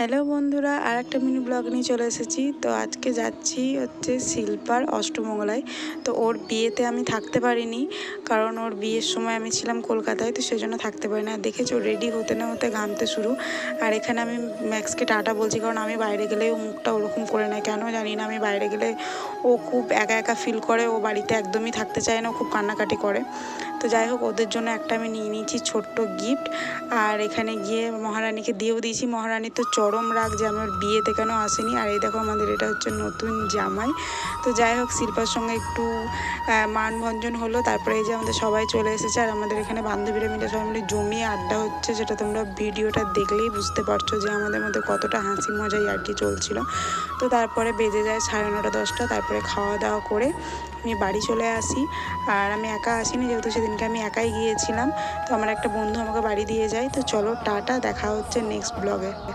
Hello বন্ধুরা, আর একটা mini blog নিয়ে চলে এসেছি। তো আজকে যাচ্ছি হচ্ছে শিল্পার অষ্টমঙ্গলায়। তো ওর বিয়েতে আমি থাকতে পারিনি, কারণ ওর বিয়ের সময় আমি ছিলাম কলকাতায়, তো সেজন্য থাকতে পারি না। দেখেছো রেডি হতে না হতে ঘামতে শুরু। আর এখানে আমি ম্যাক্সকে টাটা বলছি, কারণ আমি বাইরে গেলেই ও মুখটা ওরকম করে নেয়, কেন জানি না। আমি বাইরে গেলে ও খুব একা একা ফিল করে, ও বাড়িতে একদমই থাকতে চায় না, ও খুব কান্নাকাটি করে। তো যাই হোক, ওদের জন্য একটা আমি নিয়ে নিয়েছি ছোট্ট গিফট। আর এখানে গিয়ে মহারানীকে দিয়েও দিয়েছি। মহারানী তো চরম রাগ যে আমি ওর বিয়েতে কেন আসেনি। আর এই দেখো, আমাদের এটা হচ্ছে নতুন জামাই। তো যাই হোক, শিল্পার সঙ্গে একটু মানভঞ্জন হলো। তারপরে এই যে আমাদের সবাই চলে এসেছে, আর আমাদের এখানে বান্ধবীরা মিলে সবাই মিলে জমিয়ে আড্ডা হচ্ছে, যেটা তোমরা ভিডিওটা দেখলেই বুঝতে পারছো যে আমাদের মধ্যে কতটা হাসি মজা ইয়ার্কি চলছিল। তো তারপরে বেজে যায় 9:30-10টা। তারপরে খাওয়া দাওয়া করে আমি বাড়ি চলে আসি। আর আমি একা আসিনি, যেহেতু সেদিনকে আমি একাই গিয়েছিলাম। তো আমার একটা বন্ধু আমাকে বাড়ি দিয়ে যায়। তো চলো টাটা, দেখা হচ্ছে নেক্সট ব্লগে।